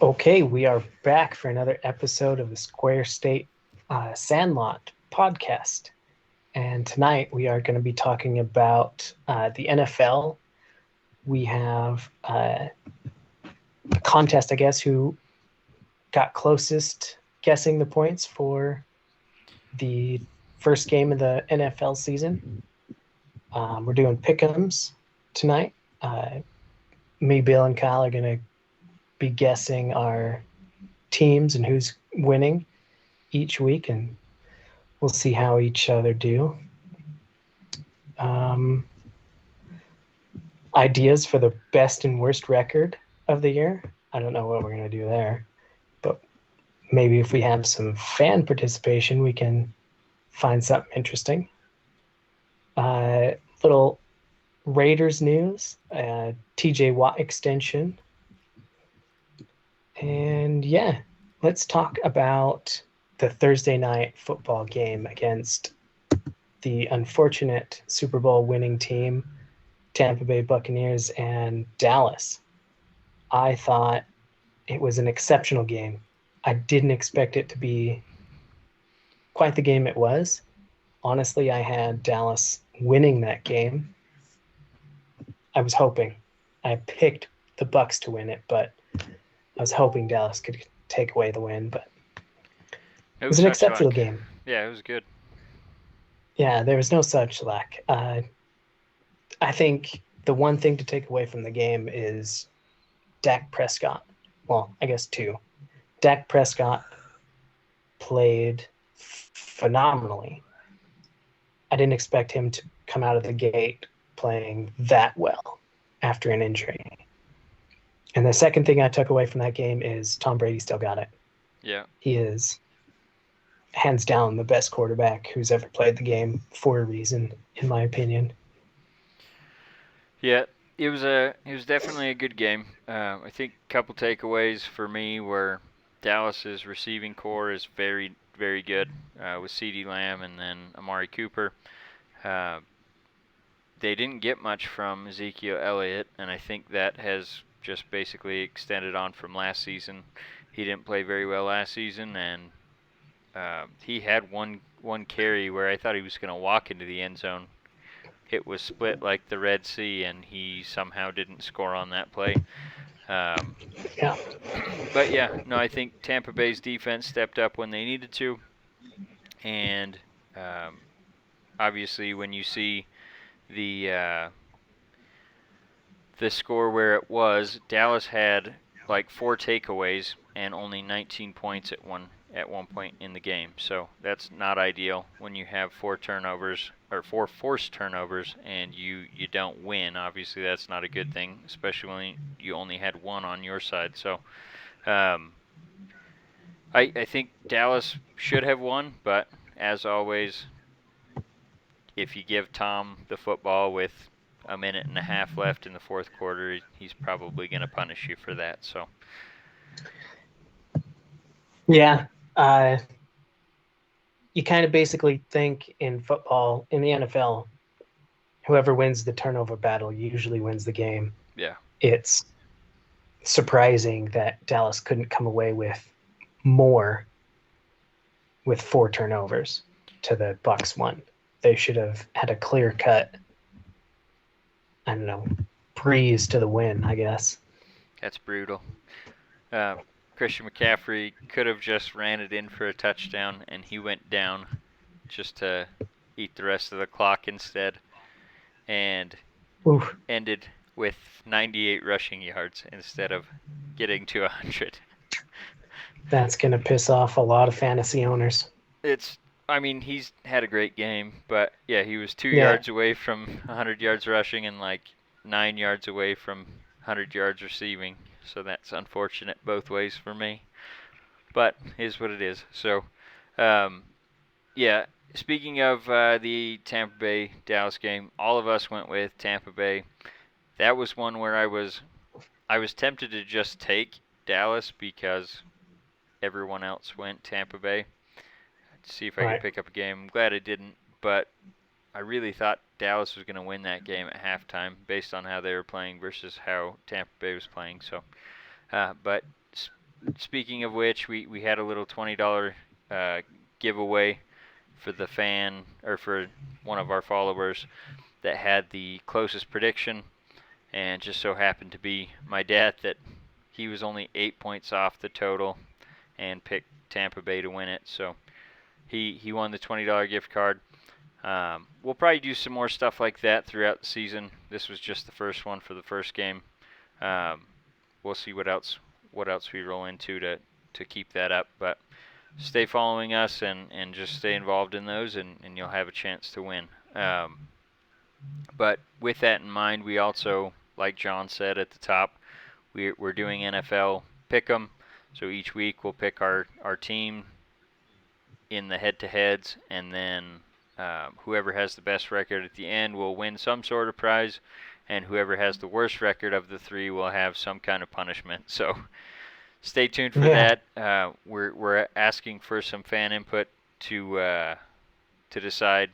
Okay, we are back for another episode of the Square State Sandlot podcast. And tonight we are going to be talking about the NFL. We have a contest, I guess, who got closest guessing the points for the first game of the NFL season. We're doing pick'ems tonight. Me, Bill, and Kyle are going to be guessing our teams and who's winning each week, and we'll see how each other do. Ideas for the best and worst record of the year. I don't know what we're going to do there, but maybe if we have some fan participation, we can find something interesting. Little Raiders news, TJ Watt extension. And yeah, let's talk about the Thursday night football game against the unfortunate Super Bowl winning team, Tampa Bay Buccaneers and Dallas. I thought it was an exceptional game. I didn't expect it to be quite the game it was. Honestly, I had Dallas winning that game. I was hoping. I picked the Bucs to win it, but I was hoping Dallas could take away the win, but it was an exceptional game. Yeah, it was good. Yeah, there was no such lack. I think the one thing to take away from the game is Dak Prescott. Well, I guess two. Dak Prescott played phenomenally. I didn't expect him to come out of the gate playing that well after an injury. And the second thing I took away from that game is Tom Brady still got it. Yeah. He is hands down the best quarterback who's ever played the game for a reason, in my opinion. Yeah, it was definitely a good game. I think a couple takeaways for me were Dallas's receiving core is very, very good with CeeDee Lamb and then Amari Cooper. They didn't get much from Ezekiel Elliott, and I think that has just basically extended on from last season. He didn't play very well last season, and he had one carry where I thought he was going to walk into the end zone. It was split like the Red Sea, and he somehow didn't score on that play. Yeah. But yeah, no, I think Tampa Bay's defense stepped up when they needed to, and obviously when you see the score where it was, Dallas had like 4 takeaways and only 19 points at one point in the game. So that's not ideal when you have 4 turnovers or 4 forced turnovers and you don't win. Obviously that's not a good thing, especially when you only had 1 on your side. So I think Dallas should have won, but as always, if you give Tom the football with a minute and a half left in the fourth quarter, he's probably going to punish you for that. So, yeah, you kind of basically think in football, in the NFL, whoever wins the turnover battle usually wins the game. Yeah, it's surprising that Dallas couldn't come away with more with 4 turnovers to the Bucs 1. They should have had a clear cut, I don't know, breeze to the win, I guess. That's brutal. Christian McCaffrey could have just ran it in for a touchdown, and he went down just to eat the rest of the clock instead, and ended with 98 rushing yards instead of getting to 100. That's going to piss off a lot of fantasy owners. He's had a great game, but yeah, he was 2 yards away from 100 yards rushing and like 9 yards away from 100 yards receiving. So that's unfortunate both ways for me, but is what it is. So, yeah. Speaking of the Tampa Bay Dallas game, all of us went with Tampa Bay. That was one where I was tempted to just take Dallas because everyone else went Tampa Bay to see if I could pick up a game. I'm glad I didn't, but I really thought Dallas was going to win that game at halftime based on how they were playing versus how Tampa Bay was playing. So, but speaking of which, we had a little $20 giveaway for the fan, or for one of our followers that had the closest prediction, and just so happened to be my dad, that he was only 8 points off the total and picked Tampa Bay to win it. So he won the $20 gift card. We'll probably do some more stuff like that throughout the season. This was just the first one for the first game. We'll see what else we roll into to keep that up. But stay following us and just stay involved in those, and you'll have a chance to win. But with that in mind, we also, like John said at the top, we're doing NFL Pick'em. So each week we'll pick our team in the head-to-heads, and then whoever has the best record at the end will win some sort of prize, and whoever has the worst record of the three will have some kind of punishment. So stay tuned for that. We're asking for some fan input to decide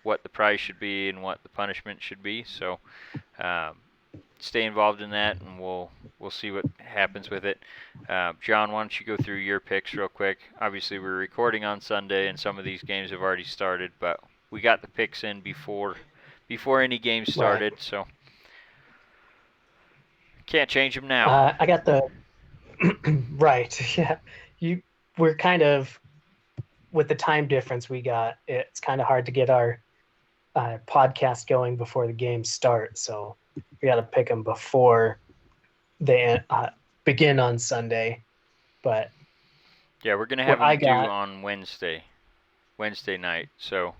what the prize should be and what the punishment should be. So stay involved in that, and we'll see what happens with it. John, why don't you go through your picks real quick? Obviously, we're recording on Sunday, and some of these games have already started, but we got the picks in before any games started, right. So can't change them now. I got the right. Yeah, we're kind of, with the time difference we got, it's kind of hard to get our podcast going before the games start. So we got to pick them before they begin on Sunday. But yeah, we're gonna have them due on Wednesday night. So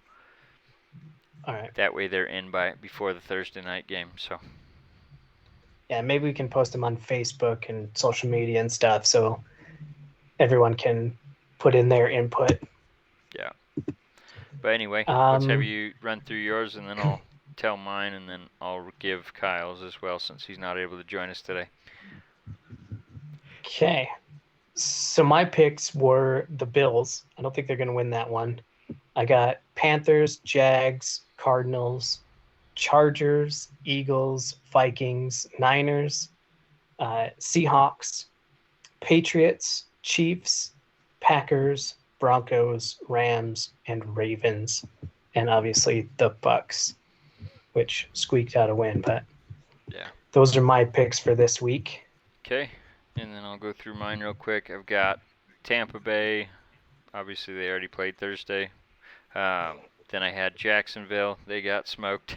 all right, that way they're in before the Thursday night game. So yeah, maybe we can post them on Facebook and social media and stuff, so everyone can put in their input. Yeah. But anyway, let's have you run through yours, and then I'll tell mine, and then I'll give Kyle's as well, since he's not able to join us today. Okay. So my picks were the Bills. I don't think they're going to win that one. I got Panthers, Jags, Cardinals, Chargers, Eagles, Vikings, Niners, Seahawks, Patriots, Chiefs, Packers, Broncos, Rams, and Ravens, and obviously the Bucks, which squeaked out a win. But yeah, those are my picks for this week. Okay, and then I'll go through mine real quick. I've got Tampa Bay. Obviously, they already played Thursday. Then I had Jacksonville. They got smoked.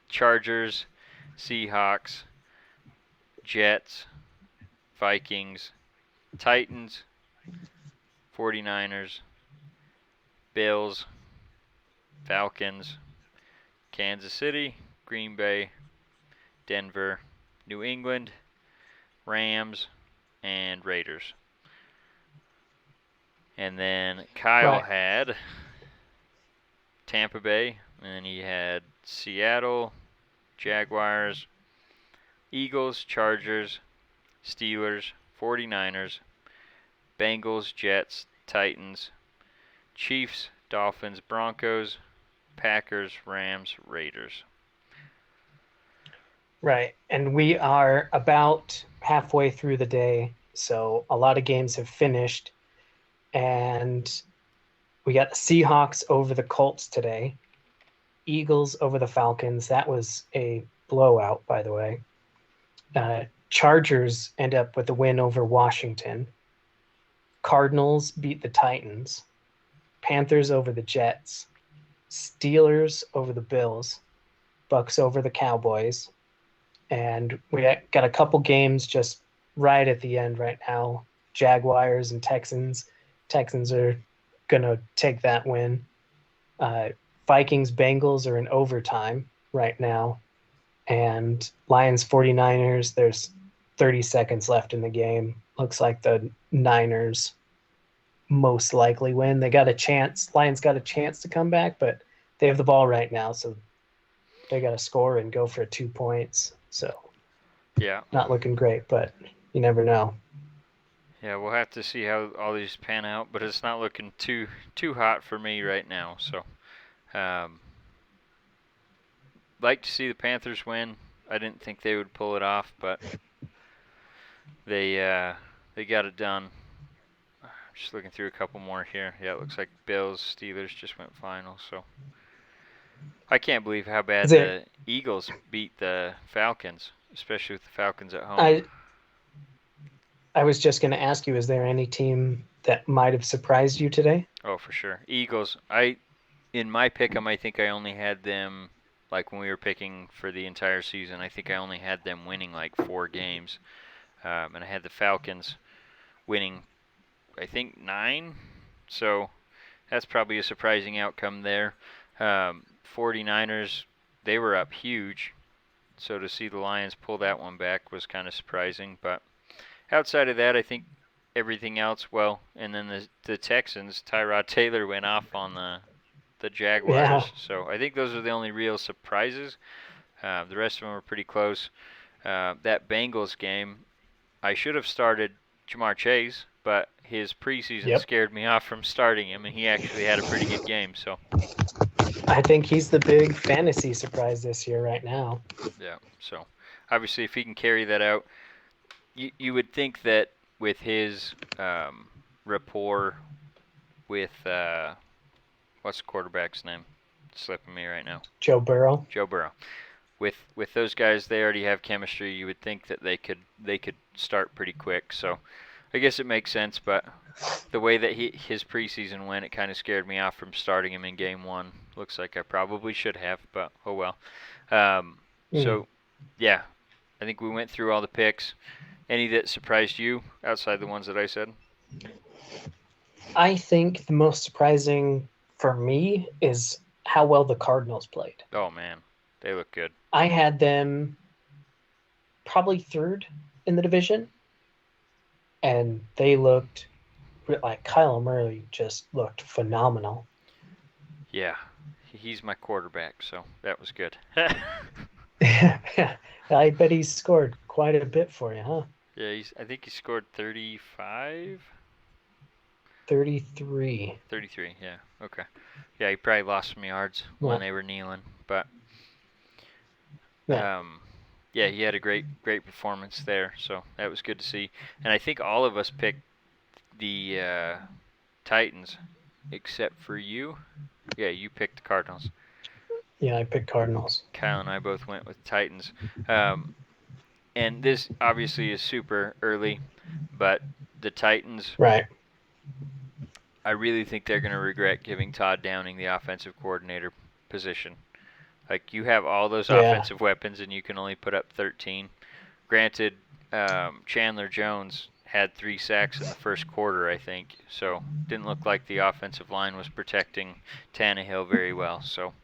Chargers, Seahawks, Jets, Vikings, Titans, 49ers, Bills, Falcons, Kansas City, Green Bay, Denver, New England, Rams, and Raiders. And then Kyle had Tampa Bay, and he had Seattle, Jaguars, Eagles, Chargers, Steelers, 49ers, Bengals, Jets, Titans, Chiefs, Dolphins, Broncos, Packers, Rams, Raiders. Right, and we are about halfway through the day, so a lot of games have finished, and we got the Seahawks over the Colts today, Eagles over the Falcons. That was a blowout, by the way. Chargers end up with a win over Washington. Cardinals beat the Titans. Panthers over the Jets. Steelers over the Bills. Bucks over the Cowboys. And we got a couple games just right at the end right now. Jaguars and Texans. Texans are going to take that win. Vikings, Bengals are in overtime right now. And Lions, 49ers, there's 30 seconds left in the game. Looks like the Niners most likely win. They got a chance. Lions got a chance to come back, but they have the ball right now, so they got to score and go for 2 points. So yeah, not looking great, but you never know. Yeah, we'll have to see how all these pan out, but it's not looking too hot for me right now. So, like to see the Panthers win. I didn't think they would pull it off, but They got it done. Just looking through a couple more here. Yeah, it looks like Bills, Steelers just went final. So I can't believe how bad Is there? the Eagles beat the Falcons, especially with the Falcons at home. I was just going to ask you, is there any team that might have surprised you today? Oh, for sure. Eagles. In my pick'em, I think I only had them like when we were picking for the entire season. I think I only had them winning like 4 games, and I had the Falcons winning, I think 9. So that's probably a surprising outcome there. 49ers, they were up huge, so to see the Lions pull that one back was kind of surprising. But outside of that, I think everything else well. And then the Texans, Tyrod Taylor went off on the Yeah. Jaguars. So I think those are the only real surprises. The rest of them were pretty close. That Bengals game, I should have started Jamar Chase, but his preseason scared me off from starting him, and he actually had a pretty good game. So I think he's the big fantasy surprise this year right now. yeah. So obviously, if he can carry that out, you would think that with his rapport with what's the quarterback's name? It's slipping me right now. Joe Burrow. Joe Burrow. With those guys, they already have chemistry. You would think that they could start pretty quick. So I guess it makes sense. But the way that his preseason went, it kind of scared me off from starting him in game 1. Looks like I probably should have, but oh well. So yeah, I think we went through all the picks. Any that surprised you outside the ones that I said? I think the most surprising for me is how well the Cardinals played. Oh man, they look good. I had them probably 3rd in the division, and they looked like Kyler Murray just looked phenomenal. Yeah, he's my quarterback, so that was good. I bet he scored quite a bit for you, huh? Yeah, I think he scored 35? 33. 33, yeah. Okay. Yeah, he probably lost some yards when they were kneeling, but yeah, he had a great performance there, so that was good to see. And I think all of us picked the Titans except for you. Yeah, you picked the Cardinals. Yeah, I picked Cardinals. Kyle and I both went with Titans. And this obviously is super early, but the Titans, right? I really think they're going to regret giving Todd Downing the offensive coordinator position. Like, you have all those offensive weapons, and you can only put up 13. Granted, Chandler Jones had 3 sacks in the first quarter, I think, so didn't look like the offensive line was protecting Tannehill very well. So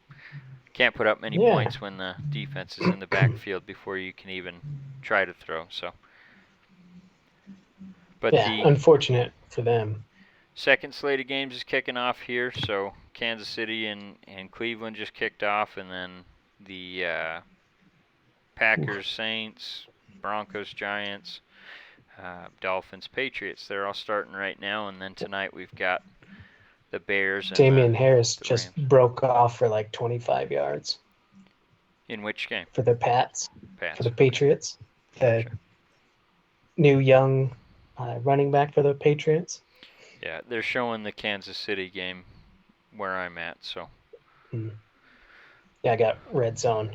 can't put up many points when the defense is in the backfield before you can even try to throw. So, but unfortunate for them. Second slate of games is kicking off here. So Kansas City and Cleveland just kicked off, and then the Packers, Saints, Broncos, Giants, Dolphins, Patriots. They're all starting right now, and then tonight we've got the Bears. And Damian Harris just broke off for like 25 yards. In which game? For the Pats. For the Patriots. The new young running back for the Patriots. Yeah, they're showing the Kansas City game where I'm at, so. Yeah, I got red zone.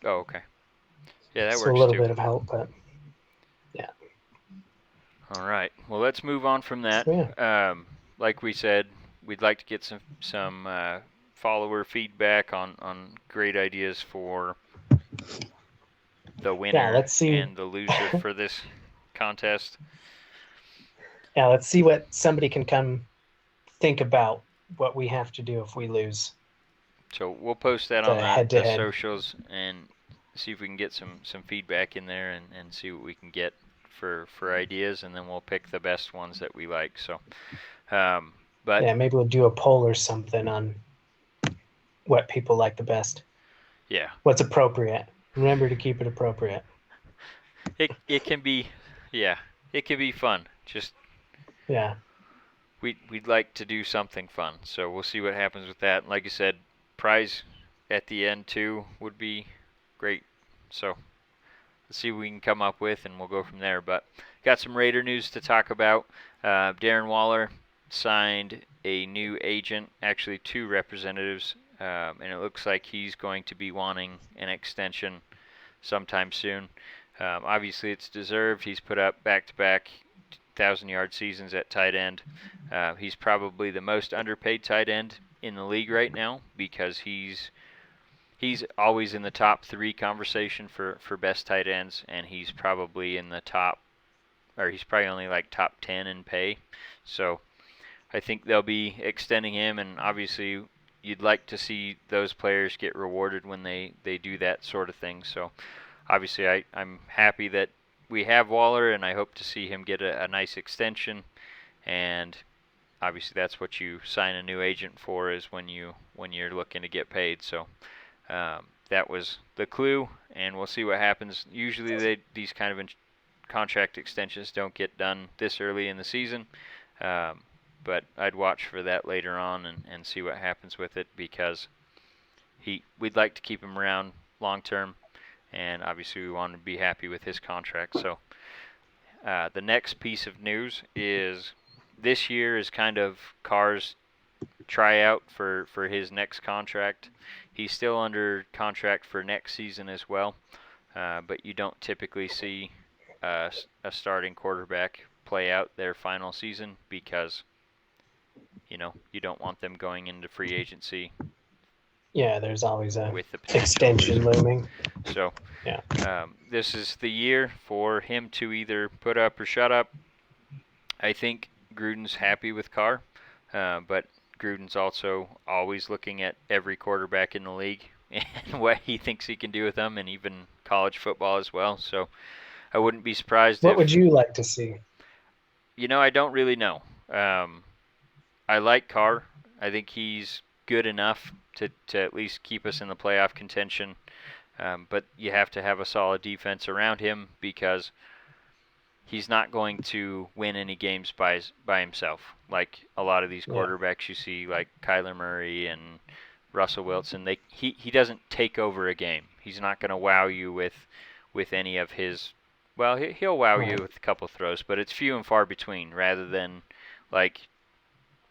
Oh, okay. Yeah, that works too. A little too. bit of help, but yeah. All right. Well, let's move on from that. So, yeah. Like we said, we'd like to get some follower feedback on great ideas for the winner and the loser for this contest. Yeah, let's see what somebody can come think about what we have to do if we lose. So we'll post that on the socials and see if we can get some feedback in there and see what we can get for ideas, and then we'll pick the best ones that we like. So, but yeah, maybe we'll do a poll or something on what people like the best. Yeah. What's appropriate. Remember to keep it appropriate. It can be, yeah, it can be fun. Just we'd like to do something fun, so we'll see what happens with that. Like I said, prize at the end too would be great. So see what we can come up with, and we'll go from there. But got some Raider news to talk about. Darren Waller signed a new agent, actually two representatives, and it looks like he's going to be wanting an extension sometime soon. Obviously, it's deserved. He's put up back-to-back 1,000-yard seasons at tight end. He's probably the most underpaid tight end in the league right now because he's always in the top 3 conversation for best tight ends, and he's probably in the top, or he's probably only like top 10 in pay. So I think they'll be extending him, and obviously you'd like to see those players get rewarded when they do that sort of thing. So obviously I'm happy that we have Waller, and I hope to see him get a nice extension. And obviously that's what you sign a new agent for, is when you're looking to get paid. So that was the clue, and we'll see what happens. Usually these kind of contract extensions don't get done this early in the season, but I'd watch for that later on and see what happens with it, because we'd like to keep him around long term, and obviously we want to be happy with his contract. So the next piece of news is this year is kind of Carr's tryout for his next contract. He's still under contract for next season as well, but you don't typically see a starting quarterback play out their final season because you don't want them going into free agency. Yeah, there's always a with the extension looming. So yeah, this is the year for him to either put up or shut up. I think Gruden's happy with Carr, but Gruden's also always looking at every quarterback in the league and what he thinks he can do with them, and even college football as well. So I wouldn't be surprised What would you like to see? I don't really know. I like Carr. I think he's good enough to at least keep us in the playoff contention. But you have to have a solid defense around him, because he's not going to win any games by himself. Like a lot of these quarterbacks you see, like Kyler Murray and Russell Wilson, he doesn't take over a game. He's not going to wow you with any of his. Well, he'll wow you with a couple throws, but it's few and far between. Rather than like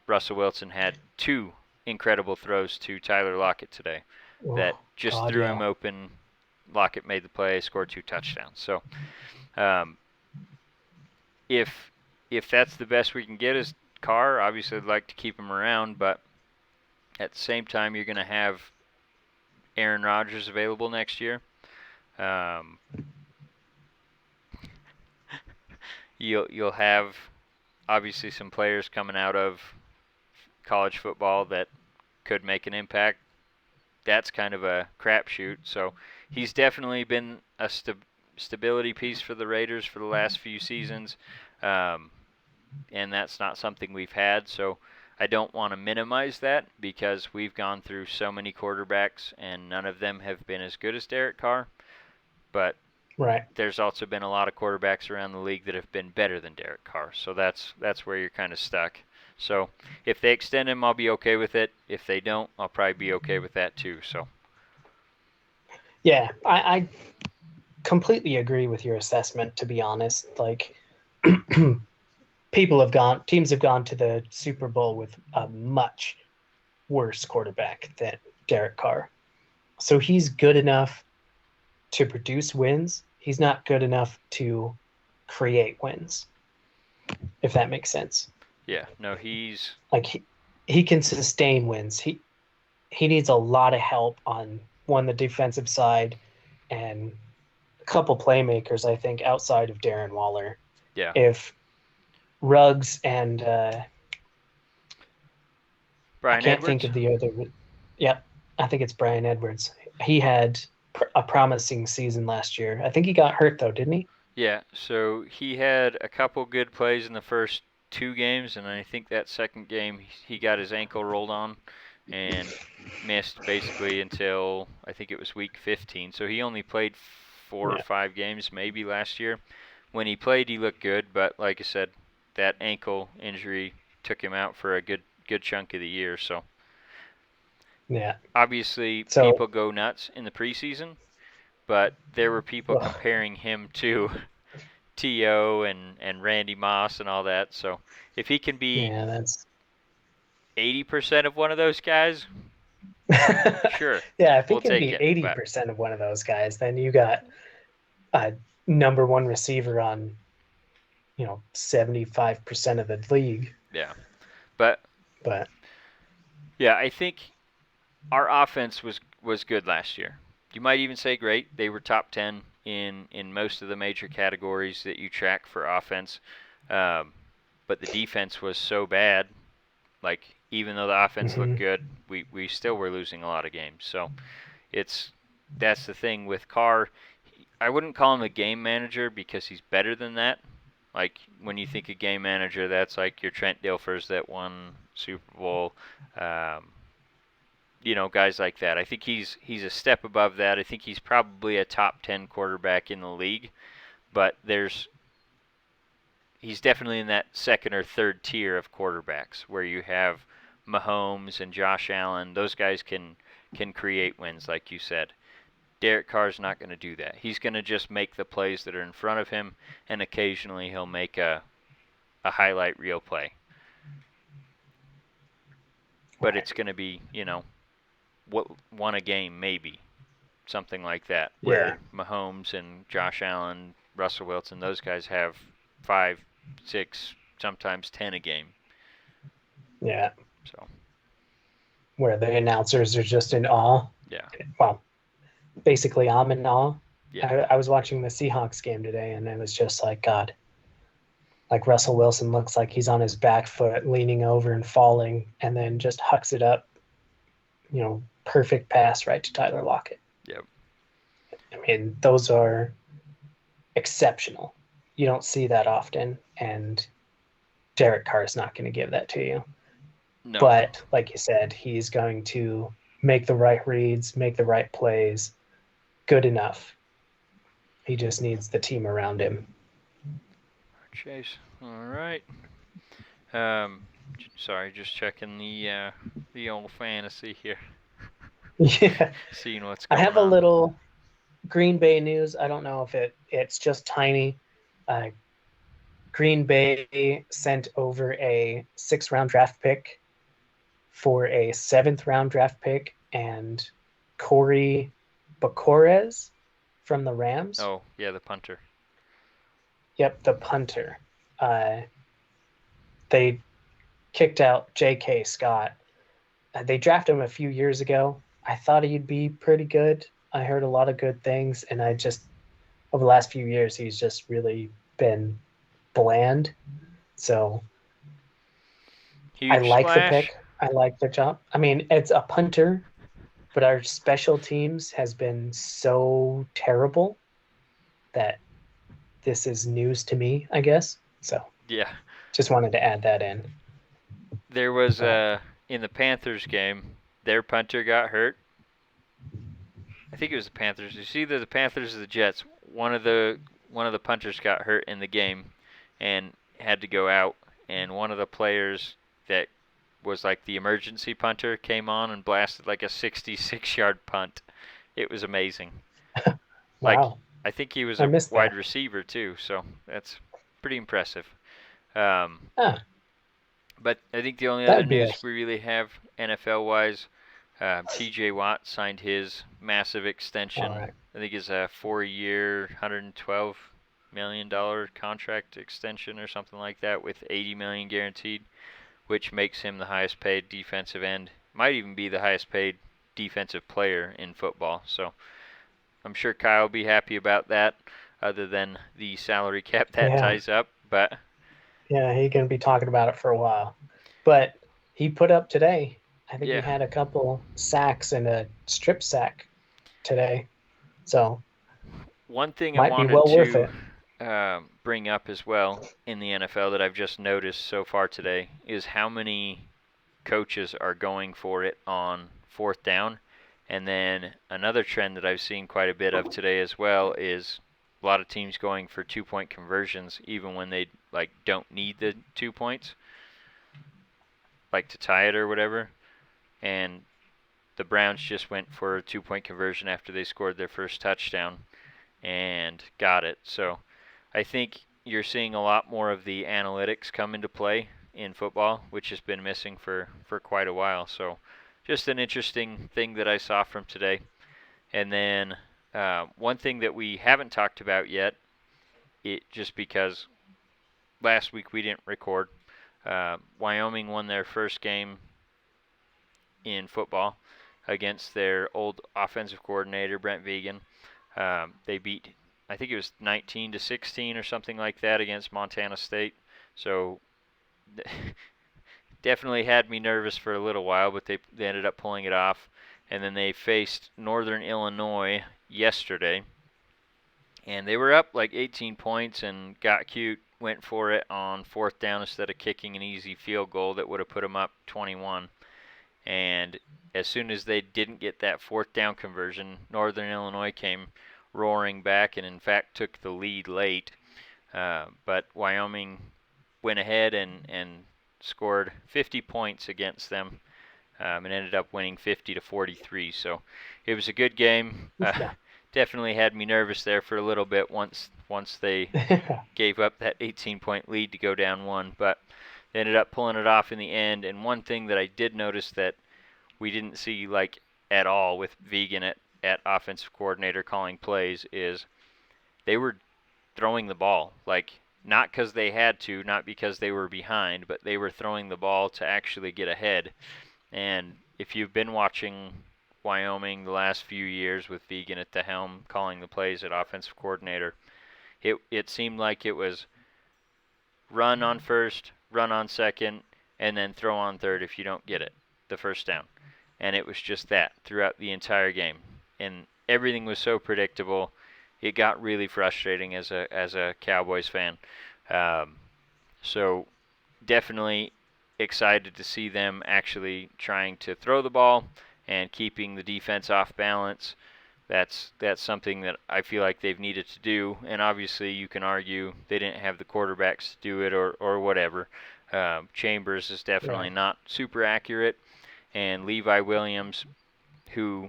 Russell Wilson had 2 incredible throws to Tyler Lockett today that just threw him open. Lockett made the play, scored 2 touchdowns. So if that's the best we can get is Carr, obviously I'd like to keep him around, but at the same time you're going to have Aaron Rodgers available next year. You'll have obviously some players coming out of college football that could make an impact. That's kind of a crapshoot. So he's definitely been a stability piece for the Raiders for the last few seasons, and that's not something we've had. So I don't want to minimize that, because we've gone through so many quarterbacks and none of them have been as good as Derek Carr. But there's also been a lot of quarterbacks around the league that have been better than Derek Carr. So that's where you're kind of stuck. So if they extend him, I'll be okay with it. If they don't, I'll probably be okay with that too. So yeah, I completely agree with your assessment, to be honest. Like teams have gone to the Super Bowl with a much worse quarterback than Derek Carr. So he's good enough to produce wins. He's not good enough to create wins, if that makes sense. Yeah, no, he's like he can sustain wins. He needs a lot of help on the defensive side and a couple playmakers, I think, outside of Darren Waller. Yeah. If Ruggs and Brian I can't Edwards? think of the other. Yep, I think it's Brian Edwards. He had a promising season last year. I think he got hurt though, didn't he? Yeah, so he had a couple good plays in the first 2 games, and I think that second game he got his ankle rolled on and missed basically until I think it was week 15. So he only played 4 or 5 games maybe last year. When he played, he looked good, but like I said, that ankle injury took him out for a good chunk of the year. So yeah, obviously people go nuts in the preseason, but there were people Ugh. comparing him to T.O. and Randy Moss and all that. So if he can be Yeah, that's 80% of one of those guys, sure, yeah. If he we'll can take be it. But 80% of one of those guys, then you got a number one receiver on 75% of the league. yeah, but But yeah, I think our offense was good last year. You might even say great. They were top 10 in most of the major categories that you track for offense. Um, but the defense was so bad. Like even though the offense looked mhm. good, we still were losing a lot of games. So it's that's the thing with Carr. I wouldn't call him a game manager because he's better than that. Like when you think of game manager, that's like your Trent Dilfers that won Super Bowl. Um, guys like that. I think he's a step above that. I think he's probably a top 10 quarterback in the league, but he's definitely in that second or third tier of quarterbacks where you have Mahomes and Josh Allen. Those guys can create wins, like you said. Derek Carr's not going to do that. He's going to just make the plays that are in front of him, and occasionally he'll make a highlight reel play. But Right. it's going to be, what won a game maybe, something like that, Yeah. where Mahomes and Josh Allen, Russell Wilson, those guys have 5, 6, sometimes 10 a game. Yeah. So Where the announcers are just in awe. yeah, Well, basically, I'm in awe. yeah, I was watching the Seahawks game today, and it was just like, God, like Russell Wilson looks like he's on his back foot, leaning over and falling, and then just hucks it up, perfect pass right to Tyler Lockett. yep. I mean, those are exceptional. You don't see that often, and Derek Carr is not going to give that to you. No, But like you said, he's going to make the right reads, make the right plays, good enough. He just needs the team around him. Chase. All right. Um, sorry, just checking the old fantasy here, Yeah. seeing what's I going have a on. little Green Bay news. I don't know if it's just tiny. Uh, Green Bay sent over a 6th round draft pick for a 7th round draft pick and Corey Bacores from the Rams. Oh yeah, the punter. Yep, the punter. Uh, they kicked out J.K. Scott. They drafted him a few years ago. I thought he'd be pretty good. I heard a lot of good things, and I just over the last few years he's just really been bland. So I Huge like the splash. pick. I like the job. I mean, it's a punter, but our special teams has been so terrible that this is news to me, I guess. So Yeah, just wanted to add that in. there was But in the Panthers game, their punter got hurt. I think it was the Panthers. You see either the Panthers or the Jets. One of the punters got hurt in the game and had to go out, and one of the players that was like the emergency punter came on and blasted like a 66-yard punt. It was amazing. Like wow, I think he was I a missed wide that. receiver too, so that's pretty impressive. Um, Ah, but I think the only that other would be a news we really have NFL wise, T.J. Watt signed his massive all extension. right. I think it's a 4-year, $112 million contract extension or something like that, with $80 million guaranteed, which makes him the highest paid defensive end. Might even be the highest paid defensive player in football. So I'm sure Kyle will be happy about that, other than the salary cap that Yeah, ties up. But yeah, he's gonna be talking about it for a while. But he put up today. I think he yeah, had a couple sacks and a strip sack today. So one thing I might be wanted well worth to it. bring up as well in the NFL that I've just noticed so far today is how many coaches are going for it on fourth down. And then another trend that I've seen quite a bit of today as well is a lot of teams going for 2-point conversions even when they like don't need the 2 points, like to tie it or whatever. And the Browns just went for a 2-point conversion after they scored their first touchdown and got it. So I think you're seeing a lot more of the analytics come into play in football, which has been missing for quite a while. So just an interesting thing that I saw from today. And then one thing that we haven't talked about yet, just because last week we didn't record, Wyoming won their first game in football against their old offensive coordinator, Brent Vegan. They beat, I think it was 19-16 or something like that against Montana State. So definitely had me nervous for a little while, but they ended up pulling it off. And then they faced Northern Illinois yesterday, and they were up like 18 points and got cute, went for it on fourth down instead of kicking an easy field goal that would have put them up 21. And as soon as they didn't get that fourth down conversion, Northern Illinois came roaring back and in fact took the lead late. But Wyoming went ahead and scored 50 points against them, and ended up winning 50-43. So it was a good game. Definitely had me nervous there for a little bit once they gave up that 18-point lead to go down one, but they ended up pulling it off in the end. And one thing that I did notice that we didn't see like at all with Vegan at offensive coordinator calling plays is they were throwing the ball, like not because they had to, not because they were behind, but they were throwing the ball to actually get ahead. And if you've been watching Wyoming the last few years with Vegan at the helm calling the plays at offensive coordinator, it seemed like it was run on first, run on second, and then throw on third if you don't get it, the first down. And it was just that throughout the entire game. And everything was so predictable. It got really frustrating as a Cowboys fan. So definitely excited to see them actually trying to throw the ball and keeping the defense off balance. That's something that I feel like they've needed to do. And obviously you can argue they didn't have the quarterbacks to do it or whatever. Chambers is definitely not super accurate. And Levi Williams, who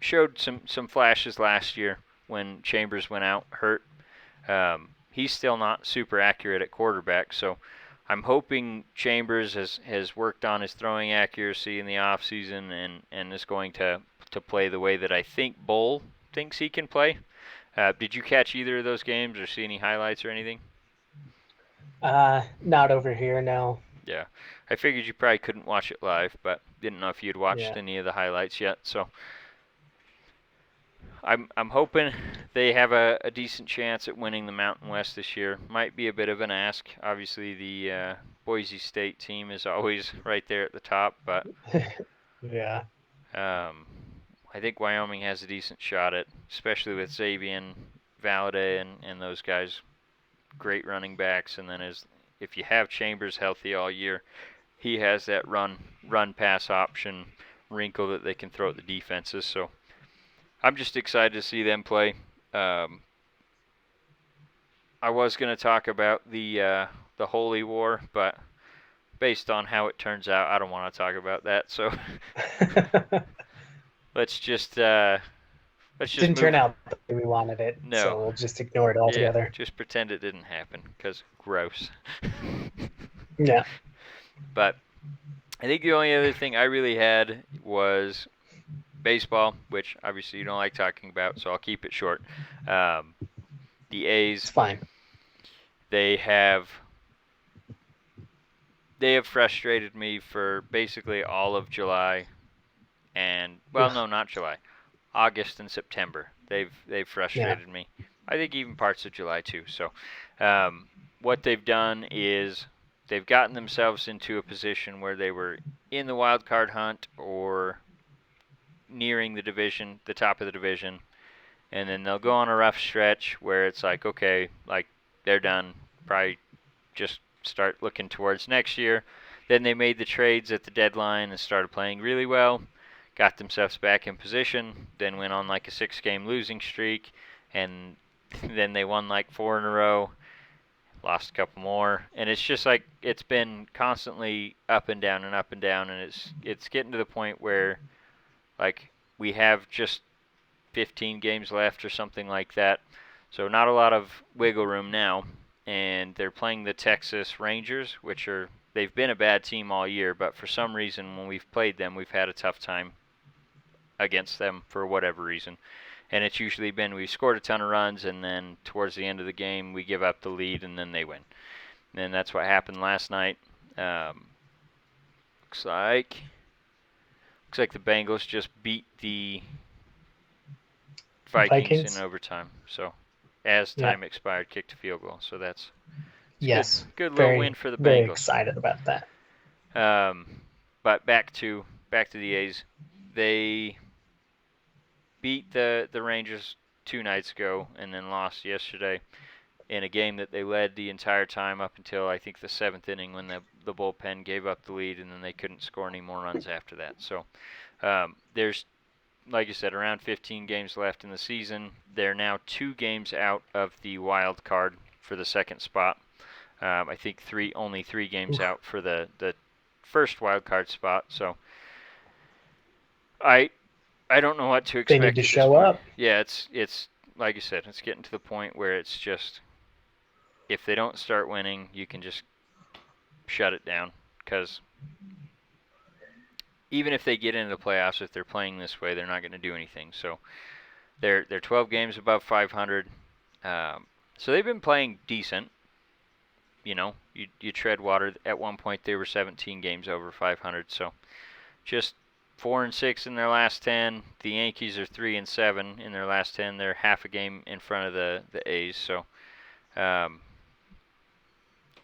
showed some flashes last year when Chambers went out hurt, he's still not super accurate at quarterback. So I'm hoping Chambers has worked on his throwing accuracy in the offseason and is going to play the way that I think Bull thinks he can play. Did you catch either of those games or see any highlights or anything? Not over here, no. Yeah, I figured you probably couldn't watch it live, but didn't know if you'd watched any of the highlights yet. So I'm hoping they have a decent chance at winning the Mountain West this year. Might be a bit of an ask. Obviously, the Boise State team is always right there at the top, but yeah. I think Wyoming has a decent shot at, especially with Xavier, Valladay, and those guys. Great running backs, and then if you have Chambers healthy all year, he has that run pass option wrinkle that they can throw at the defenses. So I'm just excited to see them play. I was going to talk about the Holy War, but based on how it turns out, I don't want to talk about that. So let's just didn't turn out the way we wanted it. No. So we'll just ignore it altogether. Yeah, just pretend it didn't happen, because gross. Yeah. But I think the only other thing I really had was baseball, which obviously you don't like talking about, so I'll keep it short. The A's. It's fine. They have frustrated me for basically all of July, and no, not July, August and September. They've frustrated me. I think even parts of July too. So what they've done is they've gotten themselves into a position where they were in the wild card hunt or nearing the top of the division, and then they'll go on a rough stretch where it's like, okay, like they're done, probably just start looking towards next year. Then they made the trades at the deadline and started playing really well, got themselves back in position, then went on like a 6-game losing streak, and then they won like 4 in a row, lost a couple more, and it's just like it's been constantly up and down, and it's getting to the point where Like, we have just 15 games left or something like that. So not a lot of wiggle room now. And they're playing the Texas Rangers, which they've been a bad team all year, but for some reason when we've played them, we've had a tough time against them for whatever reason. And it's usually been we scored a ton of runs, and then towards the end of the game we give up the lead, and then they win. And that's what happened last night. Looks like the Bengals just beat the Vikings in overtime. So as time expired, kicked a field goal. So that's yes, good little win for the Bengals. Very excited about that. But back to the A's. They beat the Rangers 2 nights ago and then lost yesterday in a game that they led the entire time up until I think the 7th inning when the bullpen gave up the lead, and then they couldn't score any more runs after that. So there's, like you said, around 15 games left in the season. They're now 2 games out of the wild card for the second spot. I think only 3 games out for the first wild card spot. So I don't know what to expect. They need to show up. Yeah, it's like you said, it's getting to the point where it's just, if they don't start winning, you can just shut it down, because even if they get into the playoffs, if they're playing this way, they're not going to do anything. So they're 12 games above 500. So they've been playing decent. You know, you tread water. At one point, they were 17 games over 500. So just 4-6 in their last 10. The Yankees are 3-7 in their last 10. They're half a game in front of the A's. So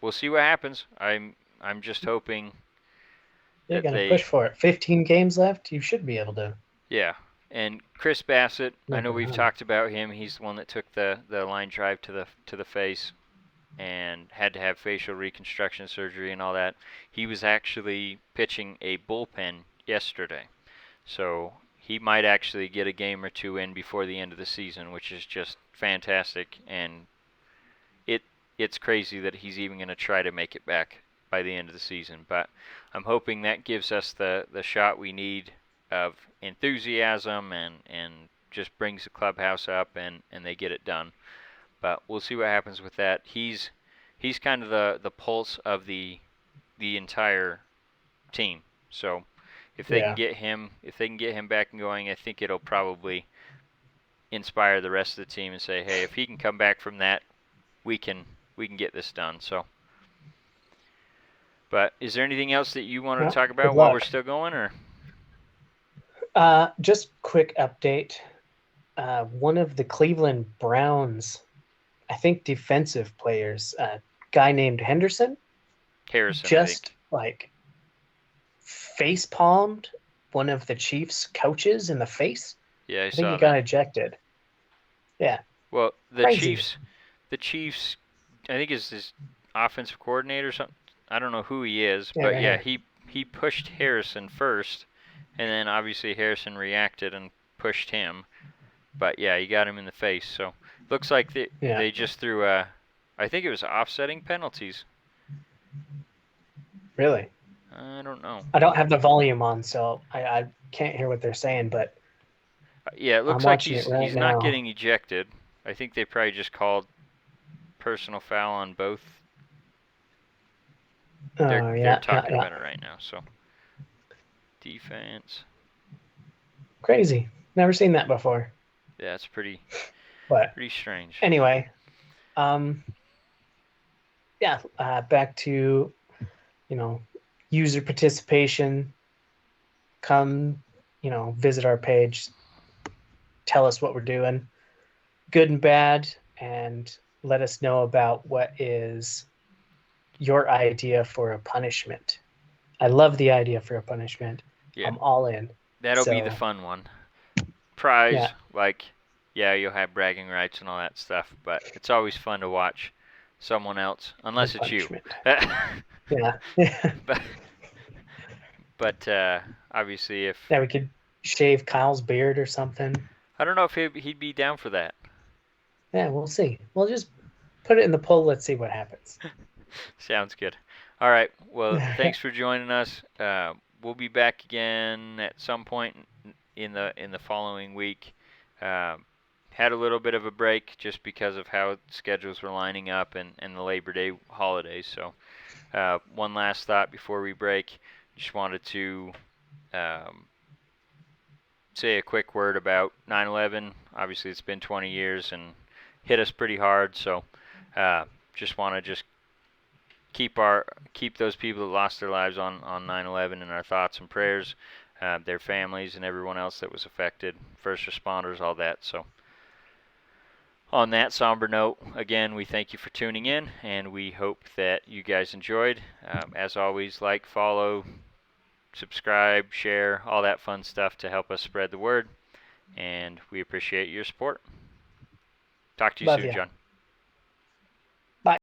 we'll see what happens. I'm just hoping. You're going to push for it. 15 games left. You should be able to. Yeah. And Chris Bassett, I know we've talked about him. He's the one that took the line drive to the face and had to have facial reconstruction surgery and all that. He was actually pitching a bullpen yesterday. So he might actually get a game or 2 in before the end of the season, which is just fantastic. And it's crazy that he's even going to try to make it back by the end of the season. But I'm hoping that gives us the shot we need of enthusiasm and just brings the clubhouse up and they get it done. But we'll see what happens with that. He's kind of the pulse of the entire team. So if they can get him back and going, I think it'll probably inspire the rest of the team and say, hey, if he can come back from that, we can get this done. So, but is there anything else that you want to talk about while we're still going, or? Just quick update. One of the Cleveland Browns, I think defensive players, a guy named Harrison, just like face palmed one of the Chiefs coaches in the face. Yeah, I think saw he got ejected. Yeah. Well, the Crazy. Chiefs, I think is his offensive coordinator or something. I don't know who he is, but he pushed Harrison first, and then obviously Harrison reacted and pushed him. But yeah, he got him in the face. So looks like they just threw I think it was offsetting penalties. Really? I don't know. I don't have the volume on, so I can't hear what they're saying, but yeah, it looks like he's not getting ejected. I think they probably just called personal foul on both. They're talking about it right now. So defense. Crazy. Never seen that before. Yeah, it's pretty strange. Anyway, back to, user participation. Come, visit our page. Tell us what we're doing, good and bad, and let us know about what is your idea for a punishment. I love the idea for a punishment. Yeah. I'm all in. That'll be the fun one. Prize, you'll have bragging rights and all that stuff, but it's always fun to watch someone else, unless it's you. But obviously if... Yeah, we could shave Kyle's beard or something. I don't know if he'd be down for that. Yeah, we'll see. We'll just put it in the poll. Let's see what happens. Sounds good. All right. Well, thanks for joining us. We'll be back again at some point in the following week. Had a little bit of a break just because of how schedules were lining up and the Labor Day holidays. So one last thought before we break. Just wanted to say a quick word about 9/11. Obviously, it's been 20 years and hit us pretty hard. So just want to keep those people that lost their lives on 9/11 in our thoughts and prayers, their families and everyone else that was affected, first responders, all that. So on that somber note, again, we thank you for tuning in, and we hope that you guys enjoyed. As always, like, follow, subscribe, share, all that fun stuff to help us spread the word, and we appreciate your support. Talk to you Love soon, you. John. Bye.